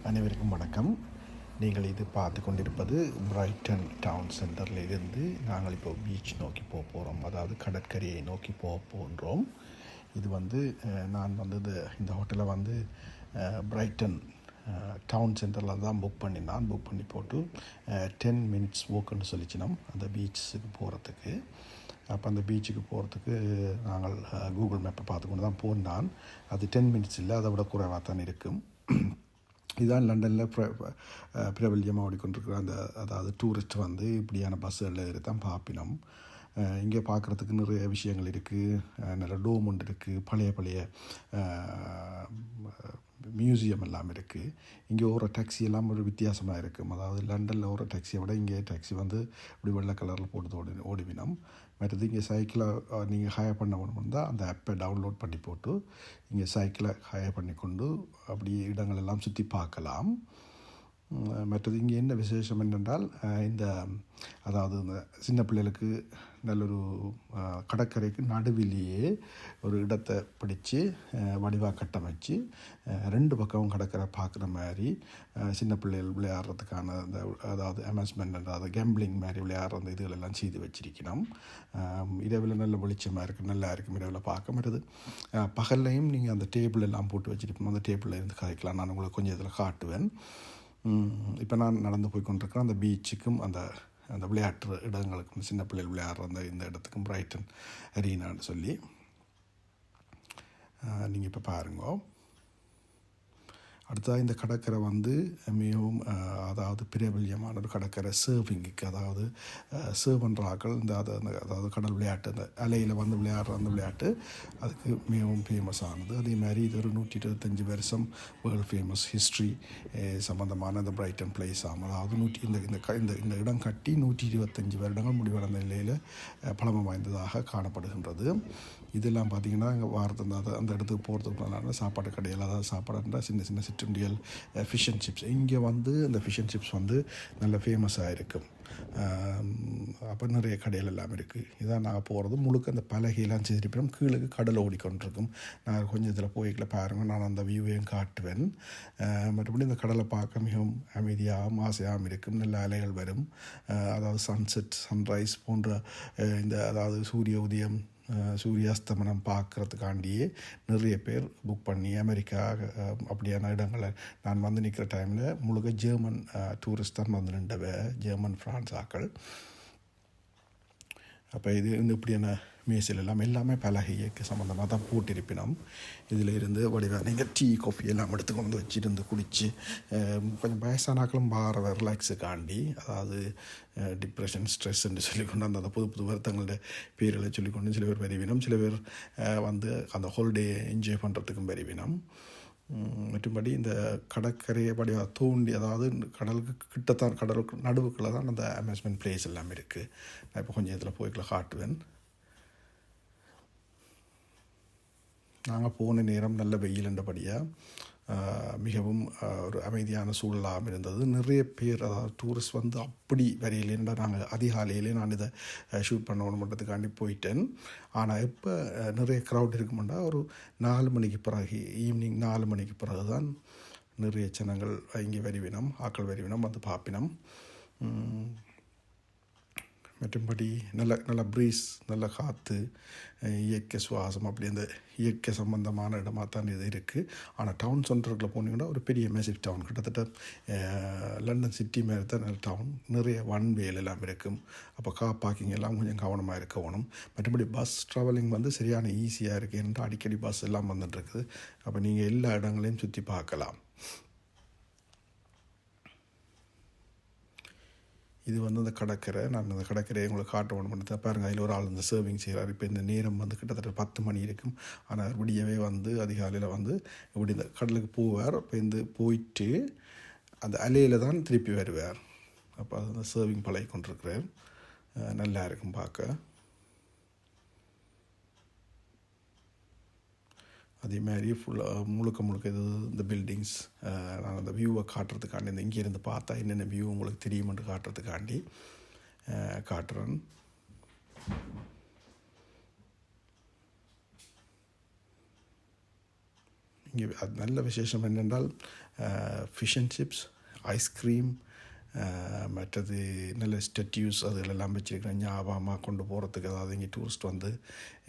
அனைவருக்கும் வணக்கம். நீங்கள் இது பார்த்து கொண்டிருப்பது பிரைட்டன் டவுன் சென்டரில் இருந்து நாங்கள் இப்போ பீச் நோக்கி போக போகிறோம், அதாவது கடற்கரையை நோக்கி போக போன்றோம். இது நான் இந்த ஹோட்டலை பிரைட்டன் டவுன் சென்டரில் தான் புக் பண்ணி போட்டு 10 minutes walkன்னு சொல்லிச்சினோம் அந்த பீச்சுக்கு போகிறதுக்கு. அப்போ அந்த பீச்சுக்கு போகிறதுக்கு நாங்கள் கூகுள் மேப்பை பார்த்துக்கொண்டு தான் போனான். அது 10 minutes இல்லை, அதை விட குறைவாக தான் இருக்கும். இதுதான் லண்டனில் பிரபல்யமாக ஓடிக்கொண்டிருக்கிற அதாவது டூரிஸ்ட் இப்படியான பஸ்ஸுகளில் ஏறி தான் பார்ப்பினோம். இங்கே பார்க்குறதுக்கு நிறைய விஷயங்கள் இருக்குது. நல்ல டோம் ஒன்று இருக்குது, பழைய மியூசியம் எல்லாம் இருக்குது. இங்கே ஓடுற டாக்ஸி எல்லாம் ஒரு வித்தியாசமாக இருக்கும். அதாவது லண்டனில் ஓடுற டாக்ஸியை விட இங்கே டாக்ஸி இப்படி வெள்ளை கலரில் போட்டு ஓடிவினோம். மற்றது இங்கே சைக்கிளை நீங்கள் ஹயர் பண்ண வேணும்னா அந்த ஆப்பை டவுன்லோட் பண்ணி போட்டு இங்கே சைக்கிளை ஹயர் பண்ணி கொண்டு அப்படி இடங்களெல்லாம் சுற்றி பார்க்கலாம். மற்றது இங்கே என்ன விசேஷம் என்னென்றால் அதாவது இந்த சின்ன பிள்ளைகளுக்கு நல்லொரு கடற்கரைக்கு நடுவிலேயே ஒரு இடத்தை பிடிச்சி வடிவாக கட்டமைச்சு 2 பக்கமும் கடற்கரை பார்க்குற மாதிரி சின்ன பிள்ளைகள் விளையாடுறதுக்கான அதாவது அமேஸ்மெண்ட் அதாவது கேம்பிளிங் மாதிரி விளையாடுற அந்த இதுகளெல்லாம் செய்து வச்சிருக்கணும். இரவில் நல்ல வெளிச்சமாக இருக்குது, நல்லா இருக்கும் இரவில் பார்க்க மாட்டது. பகல்லையும் நீங்கள் அந்த டேபிள் எல்லாம் போட்டு வச்சுருப்போம், அந்த டேபிளில் இருந்து கதைக்கலாம். நான் உங்களுக்கு கொஞ்சம் இதில் காட்டுவேன். இப்போ நான் நடந்து போய் கொண்டிருக்கிறேன் அந்த பீச்சுக்கும் அந்த விளையாட்டு இடங்களுக்கும் சின்ன பிள்ளைகள் விளையாடுற இந்த இடத்துக்கும் பிரைட்டன் அரீனான்னு சொல்லி நீங்கள் இப்போ பாருங்க. அடுத்ததாக இந்த கடற்கரை மிகவும் அதாவது பிரபல்யமான ஒரு கடற்கரை சர்விங்குக்கு, அதாவது சர்வ் பண்ணுற ஆக்கள் அதாவது கடல் விளையாட்டு அந்த அலையில் விளையாடுற அந்த விளையாட்டு அதுக்கு மிகவும் ஃபேமஸ் ஆனது. அதே மாதிரி இது ஒரு 125 வருஷம் வேர்ல்டு ஃபேமஸ் ஹிஸ்ட்ரி சம்மந்தமான இந்த பிரைட்டன் பிளேஸ் ஆகும். அதாவது இந்த இடம் கட்டி 125 வருடங்கள் முடிவடைந்த நிலையில் பழமை வாய்ந்ததாக காணப்படுகின்றது. இதெல்லாம் பார்த்திங்கன்னா இங்கே வாரத்து அந்த இடத்துக்கு போகிறதுக்கு சாப்பாடு கடையில், அதாவது சாப்பாடுன்ற சின்ன சின்ன சிற்றுண்டியல், ஃபிஷ் அண்ட் சிப்ஸ். இங்கே அந்த ஃபிஷ் அண்ட் சிப்ஸ் நல்ல ஃபேமஸாக இருக்கும். அப்போ நிறைய கடையில் எல்லாம் இருக்குது. இதான் நாங்கள் போகிறது முழுக்க அந்த பலகையெல்லாம் செய்திருப்போம். கீழே கடலை ஓடிக்கொண்டிருக்கும். நான் கொஞ்சம் இதில் போய்க்கல பாருங்கள், நான் அந்த வியூவையும் காட்டுவேன். மற்றபடி இந்த கடலை பார்க்க மிகவும் அமைதியாகவும் ஆசையாகவும் இருக்கும். நல்ல அலைகள் வரும். அதாவது சன்செட், சன்ரைஸ் போன்ற அதாவது சூரிய உதயம், சூரியாஸ்தமனம் பார்க்குறதுக்காண்டியே நிறைய பேர் புக் பண்ணி அமெரிக்கா அப்படியான இடங்களை நான் நிற்கிற டைமில் முழுக்க ஜெர்மன் டூரிஸ்ட் தான் நின்றவ, ஜெர்மன் ஃப்ரான்ஸ் ஆக்கள். அப்போ இது இப்படியான மேசில் எல்லாமே பலகைக்கு சம்மந்தமாக தான் போட்டிருப்பினோம். இதில் இருந்து வடிவாக நீங்கள் டீ காஃபி எல்லாம் எடுத்துக்கொண்டு வச்சுருந்து குடித்து கொஞ்சம் வயசானாக்களும் பார ரிலாக்ஸுக்காண்டி, அதாவது டிப்ரெஷன், ஸ்ட்ரெஸ்ன்னு சொல்லிக்கொண்டு அந்த புது வருத்தங்களோட பேர்களை சொல்லிக்கொண்டு சில பேர் வருவினோம். சில பேர் அந்த ஹாலிடே என்ஜாய் பண்ணுறதுக்கும் வருவினோம். மற்றும்படி இந்த கடற்கரையை வடிவாக தோண்டி, அதாவது கடலுக்கு கடலுக்கு நடுவுக்குள்ளே தான் அந்த அமேஸ்மெண்ட் பிளேஸ் எல்லாமே இருக்குது. நான் இப்போ கொஞ்சம் இதில் போய்க்குள்ள காட்டுவேன். நாங்கள் போன நேரம் நல்ல வெயிலுன்றபடியாக மிகவும் ஒரு அமைதியான சூழலாகவும் இருந்தது. நிறைய பேர், அதாவது டூரிஸ்ட் அப்படி வரையிலேன்னா நாங்கள் அதிகாலையிலே நான் இதை ஷூட் பண்ணணுன்றதுக்காண்டி போயிட்டேன். ஆனால் இப்போ நிறைய க்ரௌட் இருக்குமெண்டா ஒரு 4 மணிக்கு பிறகு, ஈவினிங் 4 மணிக்கு பிறகு தான் நிறைய ஜனங்கள் இங்கே வருவினம், ஆக்கள் வருவினம் பார்ப்பினம். மற்றும்படி நல்ல ப்ரீஸ், நல்ல காற்று, இயற்கை சுவாசம், அப்படி அந்த இயற்கை சம்பந்தமான இடமாக தான் இது இருக்குது. ஆனால் டவுன் சென்டருக்குள்ள போனீங்கன்னா ஒரு பெரிய மேசிவ் டவுன், கிட்டத்தட்ட லண்டன் சிட்டி மாரி தான் நல்ல டவுன். நிறைய வேல் எல்லாம் இருக்கும். அப்போ பார்க்கிங் எல்லாம் கொஞ்சம் கவனமாக இருக்கணும். மற்றபடி பஸ் ட்ராவலிங் சரியான ஈஸியாக இருக்குது. என்று அடிக்கடி பஸ் எல்லாம் வந்துட்டுருக்குது. அப்போ நீங்கள் எல்லா இடங்களையும் சுற்றி பார்க்கலாம். இது அந்த கடற்கரை. நான் அந்த கடற்கரையை உங்களுக்கு காட்ட வேணும் தான் பாருங்கள். அதில் ஒரு ஆள் சர்விங் செய்கிறார். இப்போ இந்த நேரம் கிட்டத்தட்ட 10 மணி இருக்கும். ஆனால் விடியவே அதிகாலையில் இப்படி இந்த கடலுக்கு போவார். இப்போ போயிட்டு அந்த அலையில் தான் திருப்பி வருவார். அப்போ அது சர்விங் பழகி கொண்டிருக்கிறார். நல்லா இருக்கும் பார்க்க. அதே மாதிரி ஃபுல்லாக முழுக்க இது இந்த பில்டிங்ஸ், நான் அந்த வியூவை காட்டுறதுக்காண்டி, இந்த இங்கேருந்து பார்த்தா என்னென்ன வியூ உங்களுக்கு தெரியுமென்று காட்டுறதுக்காண்டி காட்டுறேன். இங்கே அது நல்ல விசேஷம் என்னென்றால் ஃபிஷ் அண்ட் சிப்ஸ், ஐஸ்கிரீம், மற்றது நல்ல ஸ்டெட்யூஸ் அதுகளெல்லாம் வச்சுருக்கிறேன் ஞாபகமாக கொண்டு போகிறதுக்கு. அதாவது இங்கே டூரிஸ்ட் வந்து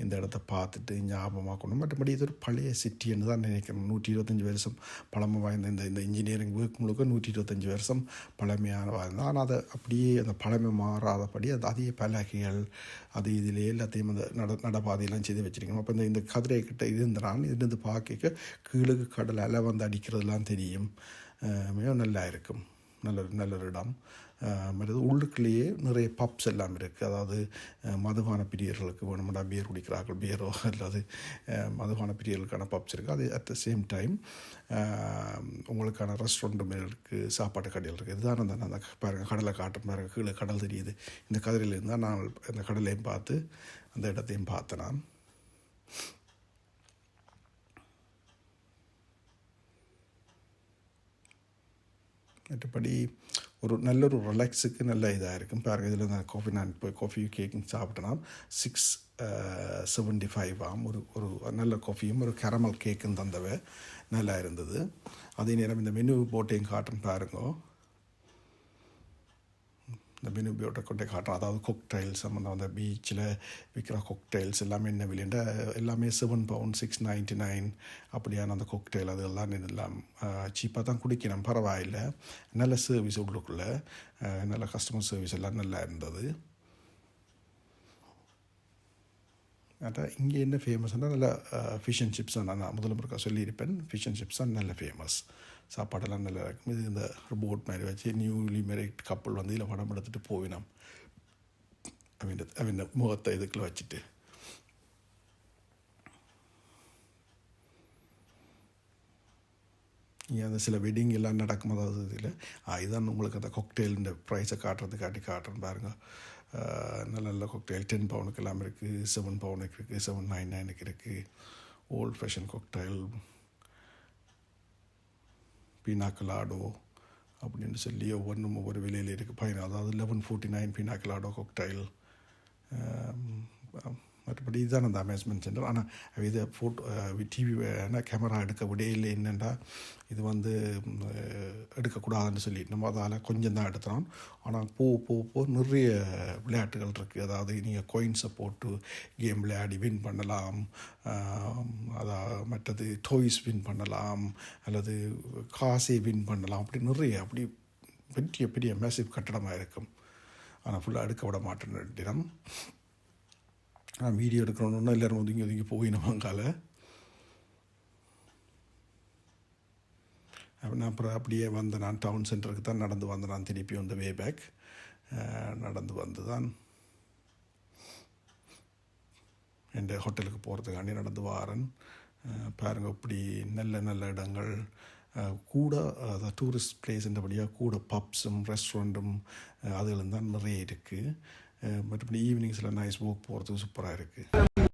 இந்த இடத்த பார்த்துட்டு ஞாபகமாக கொண்டு, மற்றபடி இது ஒரு பழைய சிட்டின்னு தான் நினைக்கிறேன். 125 வருஷம் பழமை வாய்ந்த இந்த இன்ஜினியரிங் ஒர்க் முழுக்க 125 வருஷம் பழமையான வாய்ந்த. ஆனால் அதை அப்படியே அந்த பழமை மாறாதபடி அது அதே பலகைகள் அது இதில் எல்லாத்தையும் அந்த நடப்பாதையெல்லாம் செய்து வச்சுருக்கணும். அப்போ இந்த கதிரை கிட்ட இருந்து பார்க்க கீழுக்கு கடல் அலை வந்து அடிக்கிறதுலாம் தெரியும். மிகவும் நல்லா இருக்கும். நல்ல ஒரு இடம். மற்றது உள்ளுக்குள்ளேயே நிறைய பப்ஸ் எல்லாம் இருக்குது. அதாவது மதுபான பிரியர்களுக்கு வேணுமெண்டா பியர் குடிக்கிறார்கள், பியரோ அல்லது மதுபான பிரியர்களுக்கான பப்ஸ் இருக்குது. அது அட் த சேம் டைம் உங்களுக்கான ரெஸ்டாரண்ட்டும் இருக்குது, சாப்பாட்டு கடைகள் இருக்குது. இதுதான் அந்த பாருங்கள் கடலை காட்டும் பாருங்கள், கீழே கடல் தெரியுது. இந்த கதிரையிலேருந்து தான் நான் அந்த கடலையும் பார்த்து அந்த இடத்தையும் பார்த்தேன் நான். மற்றபடி ஒரு நல்ல ஒரு ரிலாக்ஸுக்கு நல்ல இதாக இருக்கும். பாருங்கள் இதில் நான் போய் காஃபி கேக்கும் சாப்பிட்டேன்னா 675 ஒரு நல்ல காஃபியும் ஒரு கேரமல் கேக்கும் தந்தவை நல்லா இருந்தது. அதே நேரம் இந்த மெனு போட்டையும் காட்டுன்னு பாருங்க. இந்த மெனு போட்டை கொண்டே காட்டுறோம். அதாவது கொக்டைல்ஸ் சம்மந்தம் அந்த பீச்சில் விற்கிற கொக்டைல்ஸ் எல்லாமே என்ன விலைண்டா எல்லாமே £7, $6.99 அப்படியான அந்த கொக்டைல் அது எல்லாம் இதெல்லாம் சீப்பாக தான் குடிக்கணும், பரவாயில்லை. நல்ல சர்வீஸ் உள்ளுக்குள்ளே, நல்ல கஸ்டமர் சர்வீஸ் எல்லாம் நல்லா இருந்தது. அதான் இங்கே என்ன ஃபேமஸ்னால் நல்ல ஃபிஷ் அண்ட் சிப்ஸ் தான். நான் முதல்ல முறைக்கா சொல்லியிருப்பேன், ஃபிஷ் அண்ட் சிப்ஸ் தான் நல்ல ஃபேமஸ். சாப்பாடெல்லாம் நல்லா இருக்கும். இது இந்த போட் மாதிரி வச்சு நியூலி மேரிட் கப்பல் வந்து இதில் படம் எடுத்துகிட்டு போவினோம் அவன் முகத்தை இதுக்குள்ள வச்சுட்டு. இங்கே அந்த சில வெட்டிங் எல்லாம் நடக்கும். அதாவது இதில் இதுதான் உங்களுக்கு அந்த கொக்டெயிலிൻ്റെ ப்ரைஸை காட்டுறேன்னு பாருங்கள். நல்ல நல்ல கொக்டெயில் £10 எல்லாம் இருக்குது, £7 இருக்குது, $7.99 இருக்குது. ஓல்ட் ஃபேஷன் கொக்டெயில், பினாக்கலாடோ அப்படின்னு சொல்லி ஒவ்வொரு விலையில் இருக்குது. அதாவது $11.49 பினாக்கலாடோ கொக்டைல். மற்றபடி இதுதான் அந்த அமேஸ்மெண்ட் சென்டர். ஆனால் இதை டிவி கேமரா எடுக்க விடையில்லை. என்னென்னா இது வந்து எடுக்கக்கூடாதுன்னு சொல்லி நம்ம அதால் கொஞ்சம் தான் எடுத்தோம். ஆனால் போ நிறைய விளையாட்டுகள் இருக்குது. அதாவது நீங்கள் காயின்ஸை போட்டு கேம் விளையாடி வின் பண்ணலாம். மற்றது டாய்ஸ் வின் பண்ணலாம், அல்லது காசை வின் பண்ணலாம். அப்படி பெரிய மேசிவ் கட்டடமாக இருக்கும். ஆனால் ஃபுல்லாக எடுக்க விட மாட்டேன்னு தினம் வீடியோ எடுக்கணுன்னா எல்லோரும் ஒதுங்கி போய் நம்மங்கால. நான் அப்புறம் அப்படியே நான் டவுன் சென்டருக்கு தான் நடந்து வந்தேன். நான் திருப்பி வந்து வே பேக் நடந்து வந்து தான் என் ஹோட்டலுக்கு போகிறதுக்காண்டி நடந்து வாரன். பாருங்கள் இப்படி நல்ல இடங்கள் கூட, அந்த டூரிஸ்ட் பிளேஸ்ன்றபடியாக கூட பப்ஸும் ரெஸ்டாரண்ட்டும் அதுகளும் தான் நிறைய இருக்குது. மற்றபடி ஈவினிங்ஸில் நைஸ் வாக் போகிறது சூப்பராக இருக்குது.